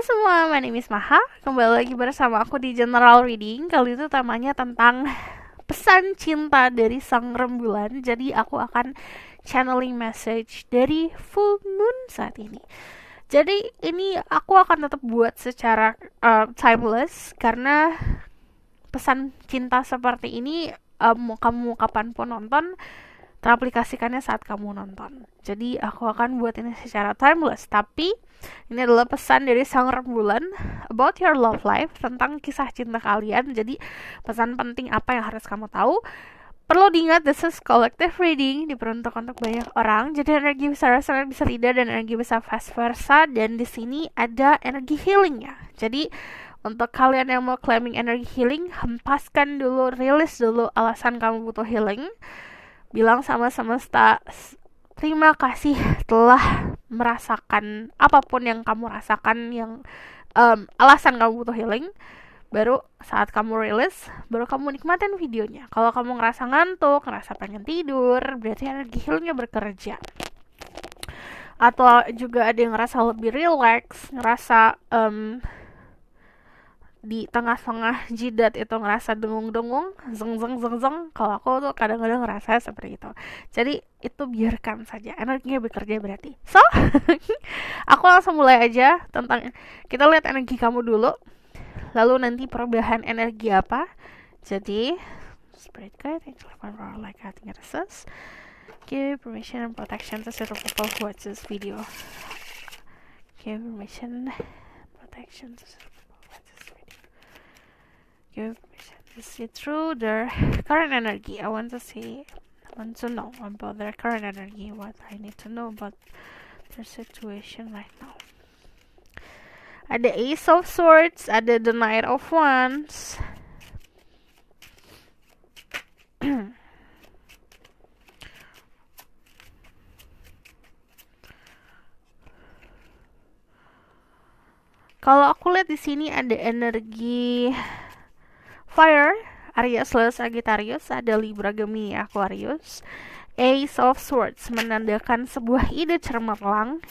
semua, my name is Maha. Kembali lagi bersama aku di General Reading. Kali itu temanya tentang pesan cinta dari sang rembulan. Jadi aku akan channeling message dari full moon saat ini. Jadi ini aku akan tetap buat secara timeless karena pesan cinta seperti ini mau kamu kapanpun nonton, teraplikasikannya saat kamu nonton. Jadi aku akan buat ini secara timeless, tapi ini adalah pesan dari sang rembulan about your love life, tentang kisah cinta kalian. Jadi pesan penting apa yang harus kamu tahu. Perlu diingat, this is collective reading, diperuntukkan untuk banyak orang. Jadi energi bisa resonate, bisa tidak, dan energi bisa vice versa. Dan di sini ada energi healingnya. Jadi untuk kalian yang mau claiming energi healing, hempaskan dulu, rilis dulu alasan kamu butuh healing. Bilang sama semesta, terima kasih telah merasakan apapun yang kamu rasakan, yang alasan kamu butuh healing. Baru saat kamu rilis, baru kamu nikmatin videonya. Kalau kamu ngerasa ngantuk, ngerasa pengen tidur, berarti energi healingnya bekerja. Atau juga ada yang ngerasa lebih relax, ngerasa di tengah-tengah jidat itu ngerasa dengung-dengung, zeng. Kalau aku tuh kadang-kadang ngerasa seperti itu. Jadi itu biarkan saja, energinya bekerja berarti. So, aku langsung mulai aja tentang, kita lihat energi kamu dulu, lalu nanti perubahan energi apa. Jadi, spirit guide, angel power, like cutting access, give permission and protection to certain people who watch this video. Give permission, protection to certain people who watch this video. Give permission to see through their current energy. I want to know about their current energy, what I need to know about their situation right now. Ada Ace of Swords, ada the Knight of Wands. Kalau aku lihat di sini ada energi Fire, Aries, Leo, Sagittarius, ada Libra, Gemini, Aquarius. Ace of Swords menandakan sebuah ide cemerlang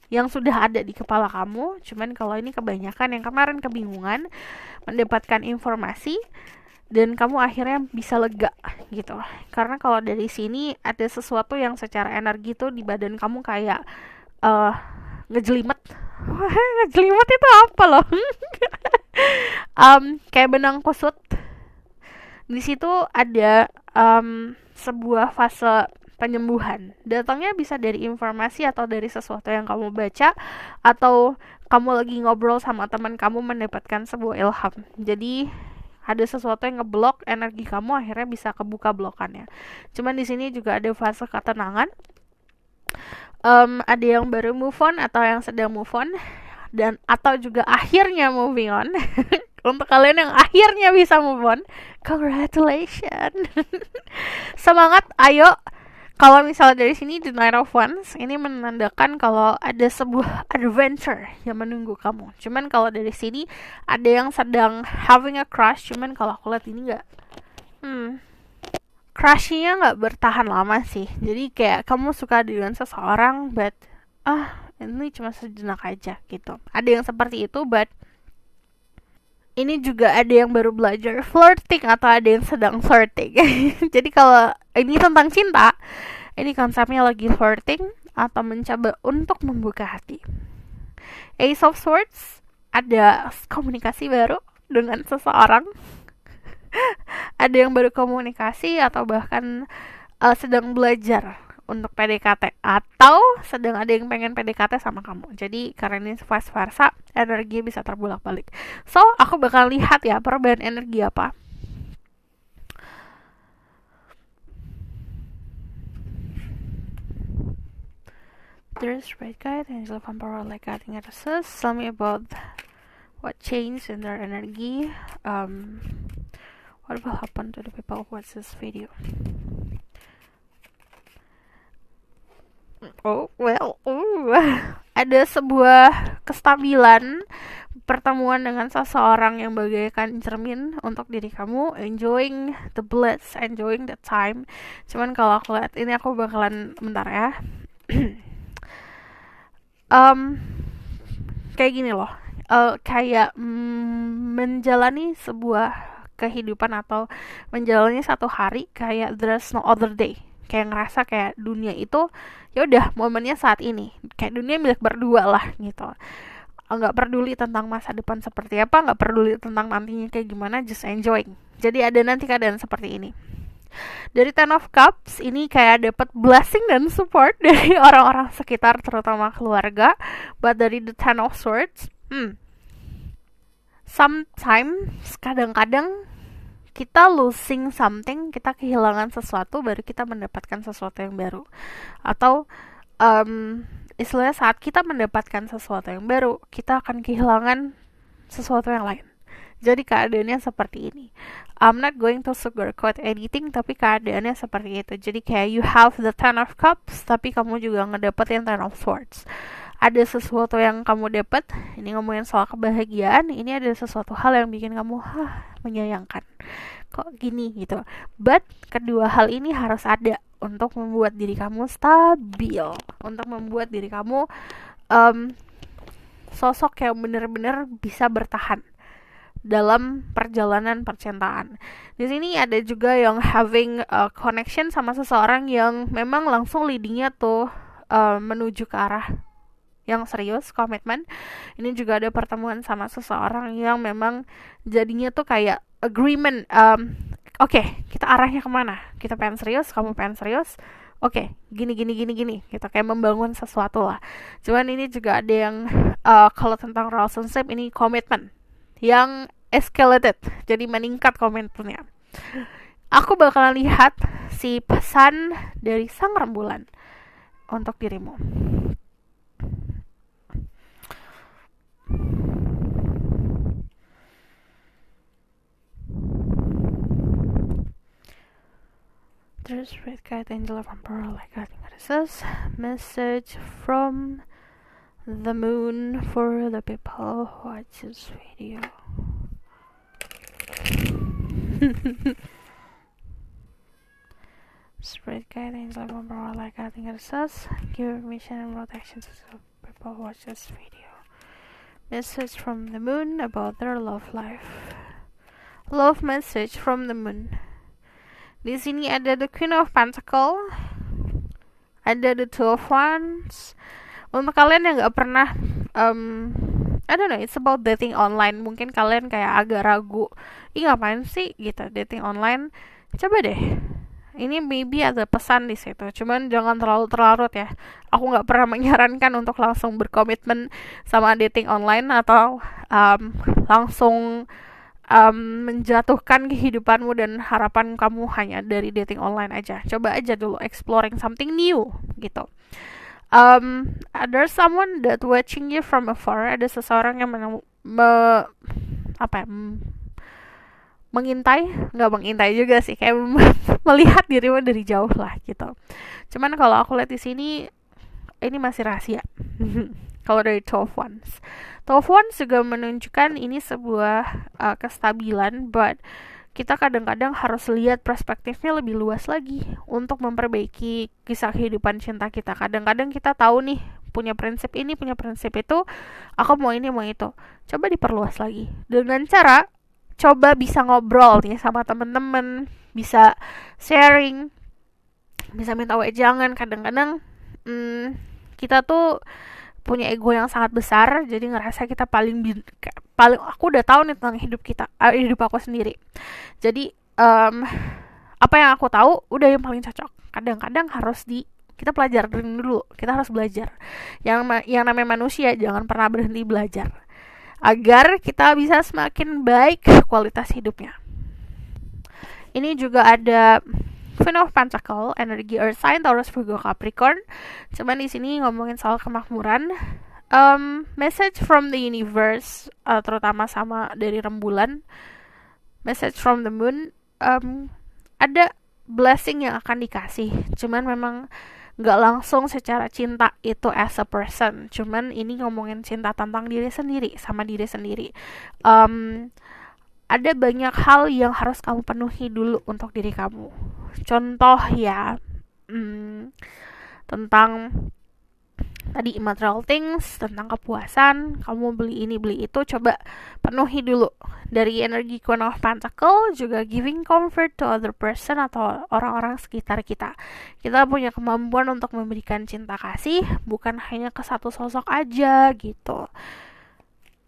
yang sudah ada di kepala kamu. Cuman kalau ini kebanyakan yang kemarin kebingungan mendapatkan informasi dan kamu akhirnya bisa lega gitu. Karena kalau dari sini ada sesuatu yang secara energi tuh di badan kamu kayak ngejelimet. Ngejelimet itu apa loh? Kayak benang kusut. Di situ ada sebuah fase penyembuhan. Datangnya bisa dari informasi atau dari sesuatu yang kamu baca, atau kamu lagi ngobrol sama teman kamu mendapatkan sebuah ilham. Jadi ada sesuatu yang ngeblok energi kamu, akhirnya bisa kebuka blokannya. Cuman di sini juga ada fase ketenangan. Ada yang baru move on atau yang sedang move on, dan atau juga akhirnya moving on. Untuk kalian yang akhirnya bisa move on, congratulations. Semangat, ayo. Kalau misalnya dari sini The Knight of Wands, ini menandakan kalau ada sebuah adventure yang menunggu kamu. Cuman kalau dari sini ada yang sedang having a crush, cuman kalau aku lihat ini nggak, crushnya nggak bertahan lama sih. Jadi kayak kamu suka dengan seseorang, but ini cuma sejenak aja gitu. Ada yang seperti itu, but ini juga ada yang baru belajar flirting atau ada yang sedang flirting. Jadi kalau ini tentang cinta, ini konsepnya lagi flirting atau mencoba untuk membuka hati. Ace of Swords, ada komunikasi baru dengan seseorang. Ada yang baru komunikasi atau bahkan sedang belajar untuk PDKT, atau sedang ada yang pengen PDKT sama kamu. Jadi karena ini vice versa, energi bisa terbulak-balik. So, aku bakal lihat ya perubahan energi apa. There's right guide, angel power, like cutting access. Tell me about what changed in their energy. What will happen to the people who watch this video? Ada sebuah kestabilan pertemuan dengan seseorang yang bagaikan cermin untuk diri kamu, enjoying the bliss, enjoying the time. Cuman kalau aku lihat ini, aku bakalan bentar ya. kayak gini loh, kayak menjalani sebuah kehidupan atau menjalani satu hari kayak there's no other day, kayak ngerasa kayak dunia itu ya udah momennya saat ini, kayak dunia milik berdua lah gitu, nggak peduli tentang masa depan seperti apa, nggak peduli tentang nantinya kayak gimana, just enjoying. Jadi ada nanti keadaan seperti ini. Dari Ten of Cups ini kayak dapat blessing dan support dari orang-orang sekitar, terutama keluarga. But dari the Ten of Swords, sometimes kadang-kadang kita losing something, kita kehilangan sesuatu baru kita mendapatkan sesuatu yang baru. Atau istilahnya saat kita mendapatkan sesuatu yang baru, kita akan kehilangan sesuatu yang lain. Jadi keadaannya seperti ini. I'm not going to sugarcoat anything, tapi keadaannya seperti itu. Jadi kayak you have the Ten of Cups, tapi kamu juga ngedapetin Ten of Swords. Ada sesuatu yang kamu dapat, ini ngomongin soal kebahagiaan, ini ada sesuatu hal yang bikin kamu menyayangkan. Kok gini gitu. But kedua hal ini harus ada untuk membuat diri kamu stabil, untuk membuat diri kamu sosok yang benar-benar bisa bertahan dalam perjalanan percintaan. Di sini ada juga yang having a connection sama seseorang yang memang langsung leadingnya tuh menuju ke arah yang serius, komitmen. Ini juga ada pertemuan sama seseorang yang memang jadinya tuh kayak agreement. Oke, kita arahnya kemana? Kita pengen serius, kamu pengen serius. Oke, gini. Kita kayak membangun sesuatu lah. Cuman ini juga ada yang kalau tentang relationship ini komitmen yang escalated, jadi meningkat komitmennya. Aku bakalan lihat si pesan dari sang rembulan untuk dirimu. There's red guide angel from pearl, like I think it says, message from the moon for the people who watch this video. Spread guidance like one like I think it says, give permission and protection to the people who watch this video. Message from the moon about their love life. Love message from the moon. Di sini ada the Queen of Pentacle, ada the Two of Wands. Untuk kalian yang nggak pernah I don't know, it's about dating online. Mungkin kalian kayak agak ragu, ngapain sih gitu dating online. Coba deh, ini maybe ada pesan di situ. Cuman jangan terlalu terlarut ya. Aku nggak pernah menyarankan untuk langsung berkomitmen sama dating online atau langsung menjatuhkan kehidupanmu dan harapan kamu hanya dari dating online aja. Coba aja dulu exploring something new gitu. There's someone that watching you from afar. Ada seseorang yang mengintai, nggak mengintai juga sih, kayak melihat dirimu dari jauh lah gitu. Cuman kalau aku lihat di sini ini masih rahasia. Kalau dari Two of Wands juga menunjukkan ini sebuah kestabilan, but kita kadang-kadang harus lihat perspektifnya lebih luas lagi untuk memperbaiki kisah kehidupan cinta kita. Kadang-kadang kita tahu nih, punya prinsip ini, punya prinsip itu, aku mau ini, mau itu. Coba diperluas lagi dengan cara coba bisa ngobrol nih sama temen-temen, bisa sharing, bisa minta wejangan. Kadang-kadang kita tuh punya ego yang sangat besar, jadi ngerasa kita paling aku udah tahu nih tentang hidup aku sendiri. Jadi apa yang aku tahu udah yang paling cocok. Kadang-kadang harus kita pelajarin dulu, kita harus belajar. Yang namanya manusia jangan pernah berhenti belajar agar kita bisa semakin baik kualitas hidupnya. Ini juga ada Queen of Pentacle, energi Earth sign, Taurus, Virgo, Capricorn. Cuman di sini ngomongin soal kemakmuran. Message from the universe, terutama sama dari rembulan. Message from the moon, ada blessing yang akan dikasih. Cuman memang nggak langsung secara cinta itu as a person. Cuman ini ngomongin cinta tentang diri sendiri, sama diri sendiri. Ada banyak hal yang harus kamu penuhi dulu untuk diri kamu. Contoh ya, tentang tadi material things, tentang kepuasan, kamu beli ini beli itu, coba penuhi dulu. Dari energi Queen of Pentacle juga giving comfort to other person atau orang-orang sekitar kita. Kita punya kemampuan untuk memberikan cinta kasih, bukan hanya ke satu sosok aja gitu.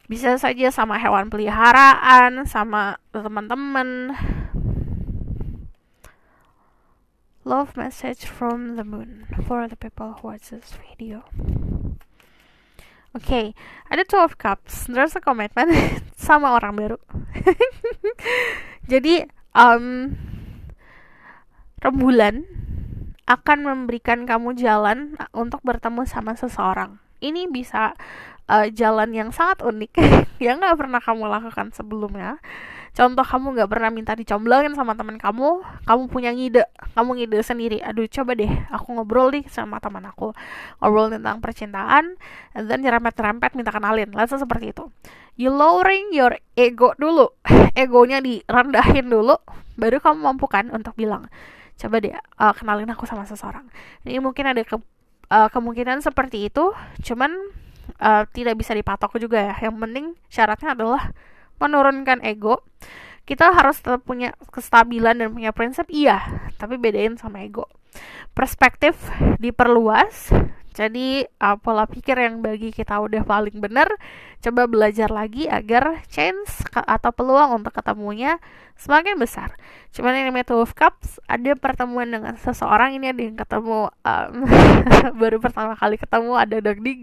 Bisa saja sama hewan peliharaan, sama teman-teman. Love message from the moon for the people who watch this video. Okay, ada Two of Cups. There's a commitment sama orang baru. Jadi, rembulan akan memberikan kamu jalan untuk bertemu sama seseorang. Ini bisa jalan yang sangat unik yang gak pernah kamu lakukan sebelumnya. Contoh, kamu gak pernah minta dicomblangin sama teman kamu punya ngide, kamu ngide sendiri, aduh coba deh aku ngobrol nih sama teman aku, ngobrol tentang percintaan, and then nyerempet-rempet minta kenalin, let's say seperti itu. You lowering your ego dulu, egonya direndahin dulu, baru kamu mampu kan untuk bilang, coba deh kenalin aku sama seseorang. Ini mungkin ada kemungkinan seperti itu, cuman tidak bisa dipatok juga ya. Yang penting syaratnya adalah menurunkan ego. Kita harus tetap punya kestabilan dan punya prinsip, iya, tapi bedain sama ego. Perspektif diperluas. Jadi pola pikir yang bagi kita udah paling benar, coba belajar lagi agar chance atau peluang untuk ketemunya semakin besar. Cuman ini Two of Cups, ada pertemuan dengan seseorang, ini ada yang ketemu baru pertama kali ketemu, ada deg-deg.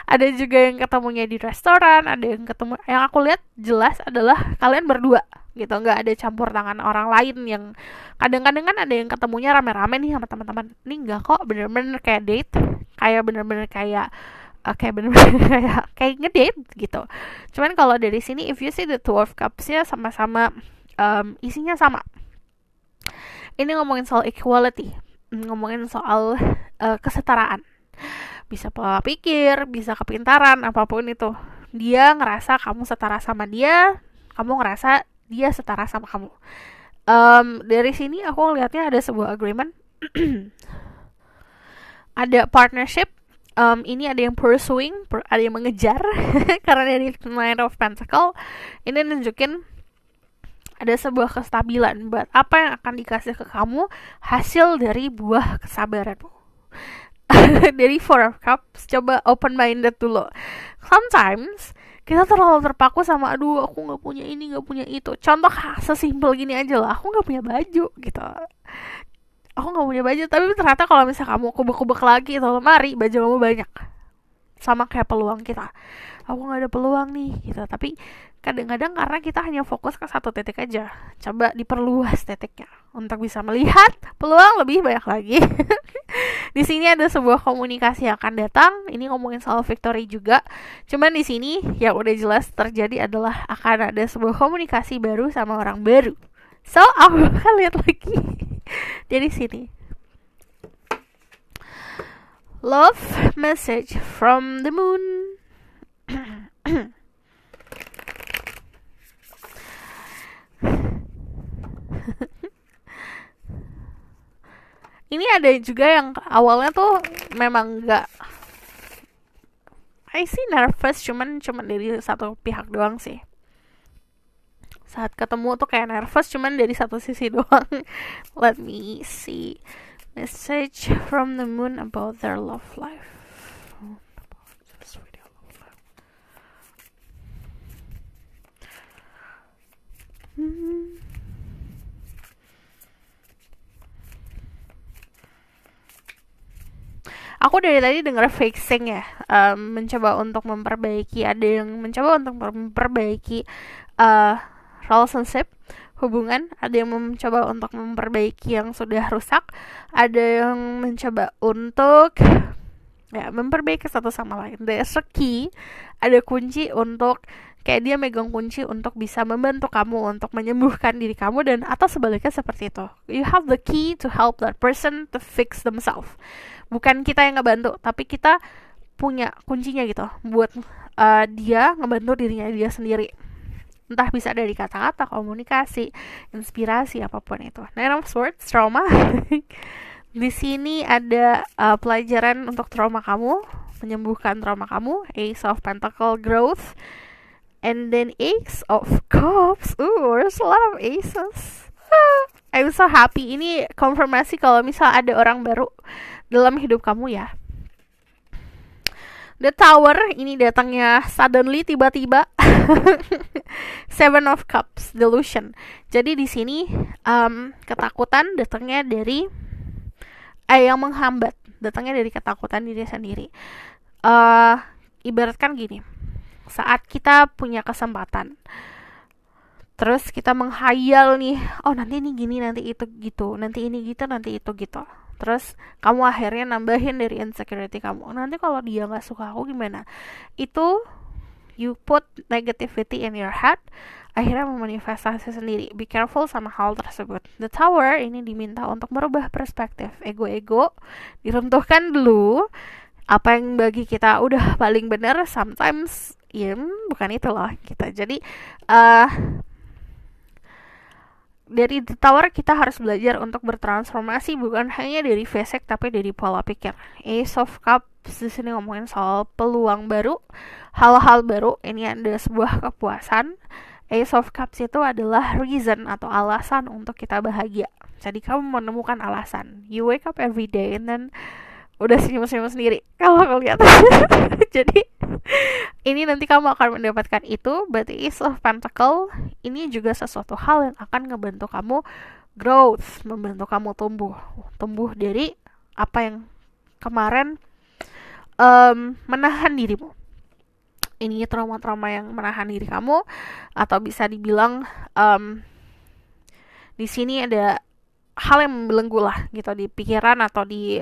Ada juga yang ketemunya di restoran, ada yang ketemu, yang aku lihat jelas adalah kalian berdua gitu, nggak ada campur tangan orang lain. Yang kadang-kadang kan ada yang ketemunya rame-rame nih sama teman-teman, ini nggak kok, bener-bener kayak date, kayak bener-bener kayak kayak ngedate gitu. Cuman kalau dari sini, if you see the Two of Cups ya sama-sama isinya sama. Ini ngomongin soal equality, ngomongin soal kesetaraan. Bisa pola pikir, bisa kepintaran, apapun itu. Dia ngerasa kamu setara sama dia, kamu ngerasa dia setara sama kamu. Dari sini aku lihatnya ada sebuah agreement. Ada partnership. Ini ada yang pursuing, ada yang mengejar. Karena dari Nine of Pentacle ini nunjukin ada sebuah kestabilan buat apa yang akan dikasih ke kamu, hasil dari buah kesabaranmu. Dari Four of Cups, coba open minded dulu. Sometimes kita terlalu terpaku sama, aduh aku gak punya ini, gak punya itu. Contoh sesimpel gini aja lah, aku gak punya baju gitu. Aku gak punya baju, tapi ternyata kalau misalnya kamu kubek-kubek lagi itu lemari, baju kamu banyak. Sama kayak peluang kita, aku gak ada peluang nih gitu. Tapi kadang-kadang karena kita hanya fokus ke satu titik aja, coba diperluas titiknya untuk bisa melihat peluang lebih banyak lagi. Di sini ada sebuah komunikasi yang akan datang. Ini ngomongin soal victory juga. Cuman di sini yang udah jelas terjadi adalah akan ada sebuah komunikasi baru sama orang baru. So aku akan lihat lagi dari sini. Love message from the moon. Ini ada juga yang awalnya tuh memang gak, I see nervous, cuman dari satu pihak doang sih. Saat ketemu tuh kayak nervous, cuman dari satu sisi doang. Let me see. Message from the moon about their love life. Aku dari tadi dengar fixing ya, mencoba untuk memperbaiki, ada yang mencoba untuk memperbaiki relationship, hubungan, ada yang mencoba untuk memperbaiki yang sudah rusak, ada yang mencoba untuk memperbaiki satu sama lain. There's a key, ada kunci untuk, kayak dia megang kunci untuk bisa membantu kamu untuk menyembuhkan diri kamu, dan atau sebaliknya seperti itu. You have the key to help that person to fix themselves. Bukan kita yang ngebantu, tapi kita punya kuncinya gitu buat dia ngebantu dirinya dia sendiri. Entah bisa dari kata-kata, komunikasi, inspirasi, apapun itu. Nine of Swords, trauma. Di sini ada pelajaran untuk trauma kamu, menyembuhkan trauma kamu, Ace of Pentacle growth, and then Ace of Cups. There's a lot of aces. I'm so happy. Ini konfirmasi kalau misal ada orang baru dalam hidup kamu ya. The Tower ini datangnya suddenly, tiba-tiba. Seven of Cups, delusion. Jadi di sini ketakutan datangnya dari yang menghambat, datangnya dari ketakutan diri sendiri. Ibaratkan gini, saat kita punya kesempatan, terus kita menghayal nih, nanti ini gini, nanti itu gitu, nanti ini gitu, nanti itu gitu. Terus kamu akhirnya nambahin dari insecurity kamu. Nanti kalau dia gak suka aku gimana? Itu you put negativity in your head, akhirnya memanifestasi sendiri. Be careful sama hal tersebut. The Tower ini diminta untuk merubah perspektif. Ego-ego diruntuhkan dulu. Apa yang bagi kita udah paling benar, sometimes bukan itu loh kita. Jadi dari The Tower kita harus belajar untuk bertransformasi, bukan hanya dari fisik tapi dari pola pikir. Ace of Cups di sini ngomongin soal peluang baru, hal-hal baru. Ini ada sebuah kepuasan. Ace of Cups itu adalah reason atau alasan untuk kita bahagia. Jadi kamu menemukan alasan. You wake up every day and then udah senyum-senyum sendiri kalau lihat. Jadi ini nanti kamu akan mendapatkan itu. But Ace of Pentacle ini juga sesuatu hal yang akan ngebantu kamu growth, membantu kamu tumbuh dari apa yang kemarin menahan dirimu. Ini trauma-trauma yang menahan diri kamu, atau bisa dibilang di sini ada hal yang membelenggu lah gitu di pikiran atau di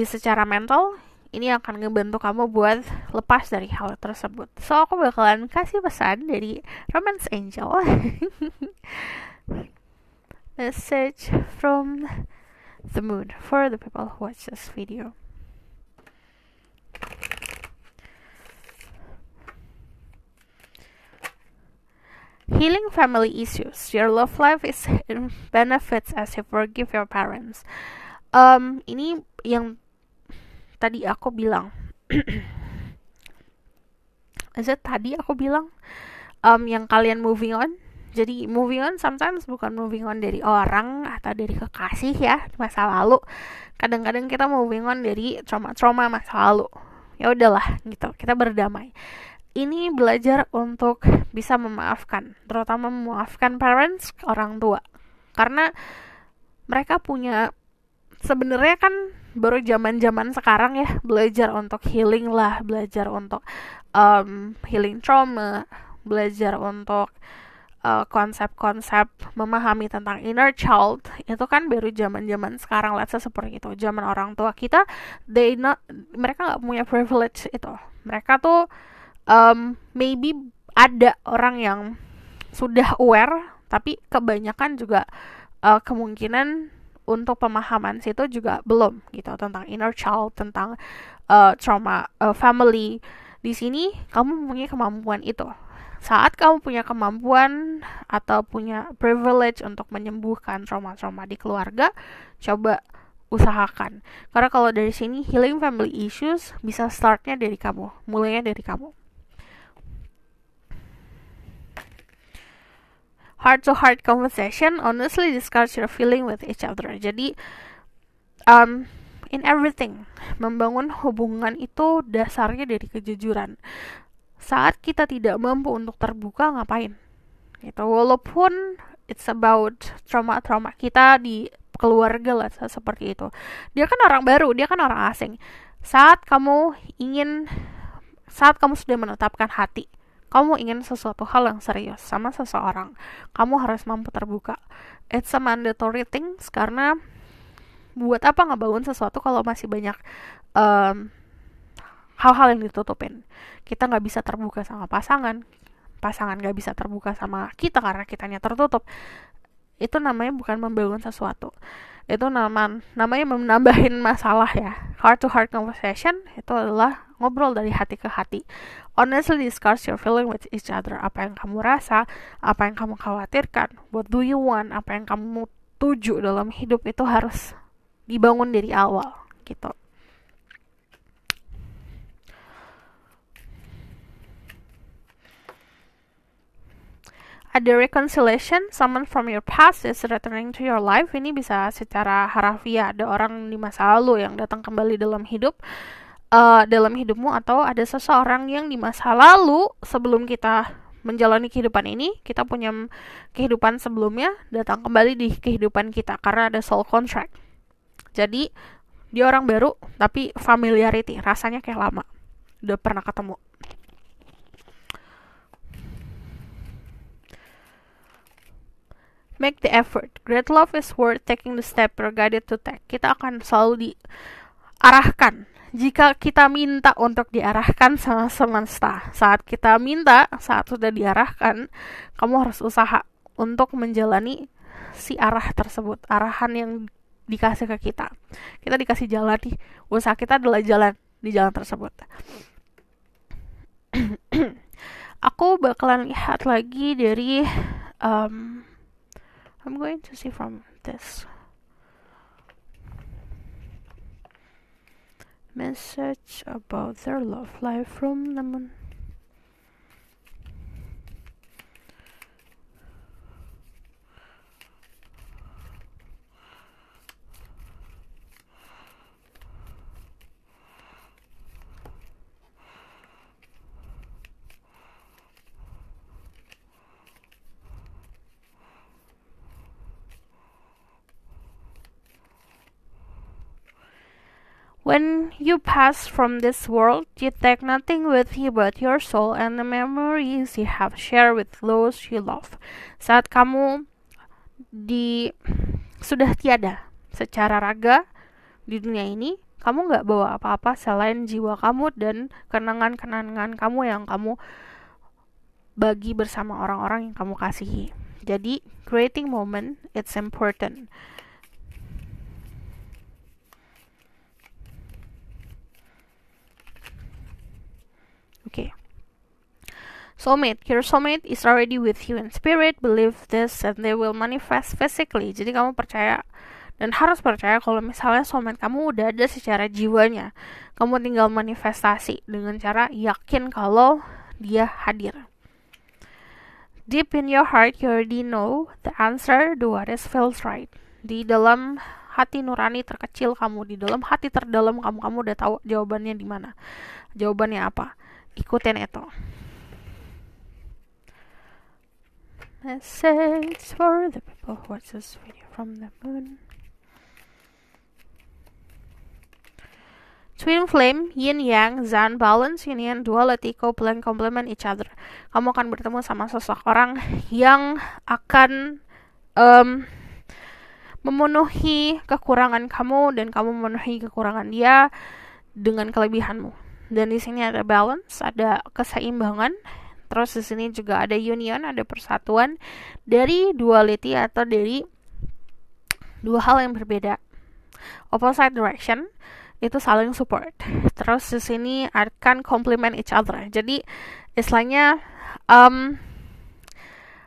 secara mental. Ini akan ngebantu kamu buat lepas dari hal tersebut. So aku bakalan kasih pesan dari Romance Angel. Message from the moon for the people who watch this video. Healing family issues. Your love life is benefits as you forgive your parents. Ini yang tadi aku bilang. Tadi aku bilang yang kalian moving on. Jadi moving on sometimes bukan moving on dari orang atau dari kekasih ya, masa lalu. Kadang-kadang kita moving on dari trauma-trauma masa lalu. Ya udahlah gitu, kita berdamai. Ini belajar untuk bisa memaafkan, terutama memaafkan parents, orang tua. Karena mereka punya, sebenarnya kan baru zaman-zaman sekarang ya, belajar untuk healing lah, belajar untuk healing trauma, belajar untuk konsep-konsep memahami tentang inner child. Itu kan baru zaman-zaman sekarang, let's say seperti itu. Zaman orang tua kita, mereka gak punya privilege itu. Mereka tuh maybe ada orang yang sudah aware, tapi kebanyakan juga kemungkinan untuk pemahaman situ juga belum gitu, tentang inner child, tentang trauma family. Di sini kamu punya kemampuan itu. Saat kamu punya kemampuan atau punya privilege untuk menyembuhkan trauma-trauma di keluarga, coba usahakan. Karena kalau dari sini healing family issues bisa startnya dari kamu, mulainya dari kamu. Heart-to-heart conversation, honestly discuss your feeling with each other. Jadi in everything, membangun hubungan itu dasarnya dari kejujuran. Saat kita tidak mampu untuk terbuka, ngapain? Gitu. Walaupun it's about trauma-trauma kita di keluarga lah, seperti itu. Dia kan orang baru, dia kan orang asing. Saat kamu sudah menetapkan hati, kamu ingin sesuatu hal yang serius sama seseorang, kamu harus mampu terbuka. It's a mandatory things, karena buat apa ngebangun sesuatu kalau masih banyak hal-hal yang ditutupin. Kita gak bisa terbuka sama pasangan gak bisa terbuka sama kita karena kitanya tertutup. Itu namanya bukan membangun sesuatu, itu namanya menambahin masalah ya. Heart to heart conversation itu adalah ngobrol dari hati ke hati. Honestly discuss your feeling with each other. Apa yang kamu rasa, apa yang kamu khawatirkan, what do you want, apa yang kamu tuju dalam hidup itu harus dibangun dari awal gitu. Ada reconciliation, someone from your past is returning to your life. Ini bisa secara harafiah, ada orang di masa lalu yang datang kembali dalam hidupmu, atau ada seseorang yang di masa lalu sebelum kita menjalani kehidupan ini, kita punya kehidupan sebelumnya, datang kembali di kehidupan kita karena ada soul contract. Jadi dia orang baru tapi familiarity, rasanya kayak lama, udah pernah ketemu. Make the effort. Great love is worth taking the step you're guided to take. Kita akan selalu diarahkan jika kita minta untuk diarahkan sama semesta. Saat kita minta, saat sudah diarahkan, kamu harus usaha untuk menjalani si arah tersebut, arahan yang dikasih ke kita. Kita dikasih jalan nih, usaha kita adalah jalan di jalan tersebut. Aku bakalan lihat lagi dari I'm going to see from this message about their love life from the moon. When you pass from this world, you take nothing with you but your soul and the memories you have shared with those you love. Saat kamu sudah tiada secara raga di dunia ini, kamu gak bawa apa-apa selain jiwa kamu dan kenangan-kenangan kamu yang kamu bagi bersama orang-orang yang kamu kasihi. Jadi, creating moment, it's important. Okay. Soulmate. Your soulmate is already with you in spirit. Believe this and they will manifest physically. Jadi kamu percaya dan harus percaya kalau misalnya soulmate kamu udah ada secara jiwanya. Kamu tinggal manifestasi dengan cara yakin kalau dia hadir. Deep in your heart, you already know the answer to what is feels right. Di dalam hati nurani terkecil kamu, di dalam hati terdalam kamu, kamu udah tahu jawabannya di mana. Jawabannya apa? Ikutin itu. Message for the people who watch this video from the moon. Twin flame, yin yang, zan, balance, union, duality, coupling, complement each other. Kamu akan bertemu sama seseorang yang akan memenuhi kekurangan kamu dan kamu memenuhi kekurangan dia dengan kelebihanmu. Dan di sini ada balance, ada keseimbangan. Terus di sini juga ada union, ada persatuan dari duality atau dari dua hal yang berbeda. Opposite direction itu saling support. Terus di sini akan complement each other. Jadi istilahnya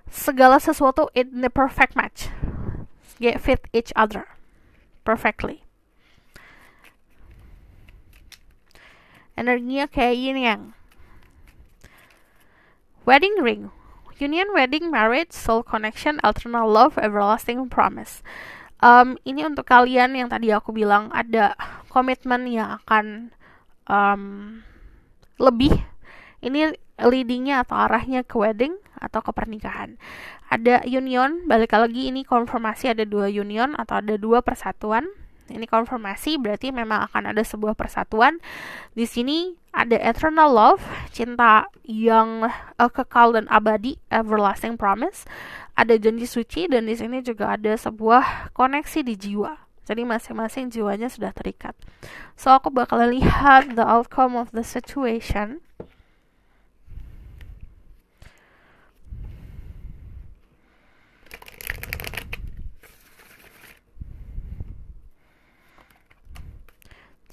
segala sesuatu in the perfect match, fit each other perfectly. Energinya kayak yin yang. Wedding ring. Union, wedding, marriage, soul connection, eternal love, everlasting promise. Ini untuk kalian yang tadi aku bilang ada komitmen yang akan lebih. Ini leadingnya atau arahnya ke wedding atau ke pernikahan. Ada union, balik lagi ini konfirmasi, ada dua union atau ada dua persatuan. Ini konfirmasi berarti memang akan ada sebuah persatuan. Di sini ada eternal love, cinta yang kekal dan abadi, everlasting promise. Ada janji suci dan di sini juga ada sebuah koneksi di jiwa. Jadi masing-masing jiwanya sudah terikat. So aku bakal lihat the outcome of the situation.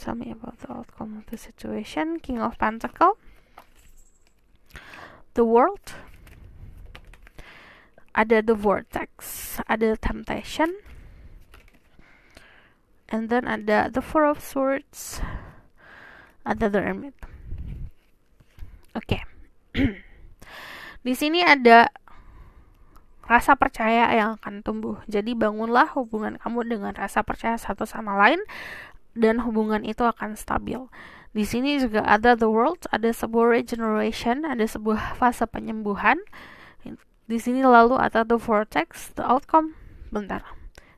Tell me about the outcome of the situation. King of Pentacles, the World, ada the Vortex, ada Temptation, and then ada the Four of Swords, ada the Hermit. Oke. Di sini ada rasa percaya yang akan tumbuh. Jadi bangunlah hubungan kamu dengan rasa percaya satu sama lain dan hubungan itu akan stabil. Di sini juga ada the world, ada sebuah regeneration, ada sebuah fase penyembuhan. Di sini lalu ada the vortex, the outcome. Bentar.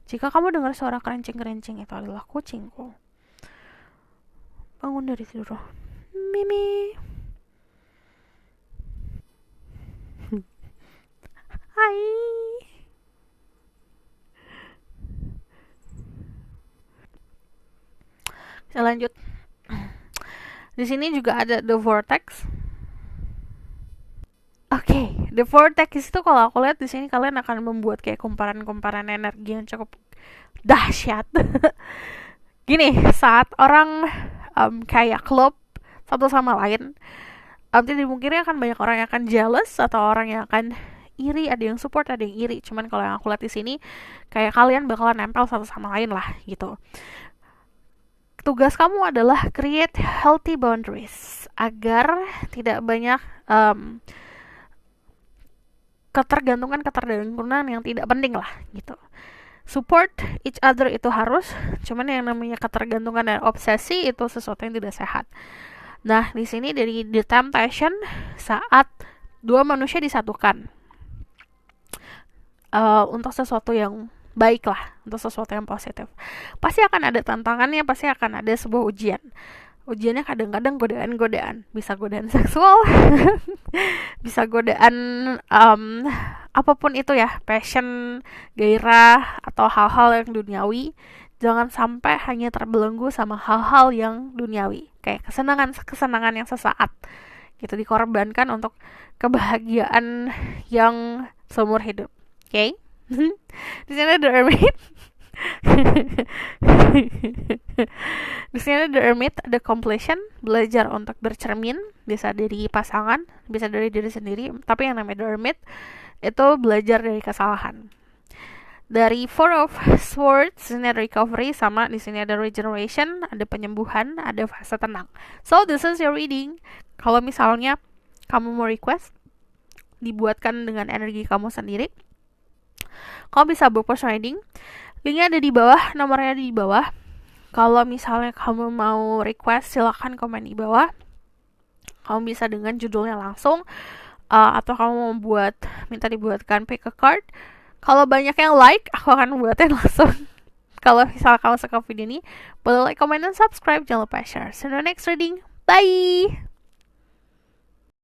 Jika kamu dengar suara kerencing-kerencing, itu adalah kucingku. Bangun dari tidur. Mimi. Hai. Kita lanjut. Di sini juga ada the vortex. Oke, the vortex itu kalau aku lihat di sini kalian akan membuat kayak kumparan-kumparan energi yang cukup dahsyat. Gini, saat orang kayak klub satu sama lain, tidak dimungkiri akan banyak orang yang akan jealous atau orang yang akan iri, ada yang support, ada yang iri. Cuman kalau yang aku lihat di sini kayak kalian bakalan nempel satu sama lain lah gitu. Tugas kamu adalah create healthy boundaries agar tidak banyak ketergantungan yang tidak penting lah gitu. Support each other itu harus, cuman yang namanya ketergantungan dan obsesi itu sesuatu yang tidak sehat. Nah, di sini dari the temptation saat dua manusia disatukan untuk sesuatu yang baik lah, untuk sesuatu yang positif. Pasti akan ada tantangannya, pasti akan ada sebuah ujian. Ujiannya kadang-kadang godaan-godaan, bisa godaan seksual, bisa godaan apapun itu ya, passion, gairah, atau hal-hal yang duniawi. Jangan sampai hanya terbelenggu sama hal-hal yang duniawi, kayak kesenangan yang sesaat, gitu, dikorbankan untuk kebahagiaan yang seumur hidup. Oke? Di sini ada Hermit. Di sini ada Hermit, ada completion, belajar untuk bercermin, bisa dari pasangan, bisa dari diri sendiri, tapi yang namanya Hermit itu belajar dari kesalahan. Dari Four of Swords, ini ada recovery, sama di sini ada regeneration, ada penyembuhan, ada fase tenang. So this is your reading. Kalau misalnya kamu mau request dibuatkan dengan energi kamu sendiri, kamu bisa book personal reading. Linknya ada di bawah, nomornya ada di bawah. Kalau misalnya kamu mau request, silahkan komen di bawah. Kamu bisa dengan judulnya langsung, atau kamu mau minta dibuatkan pick a card. Kalau banyak yang like, aku akan buatin langsung. Kalau misalnya kamu suka video ini, boleh like, comment, dan subscribe. Jangan lupa share. See you in the next reading. Bye!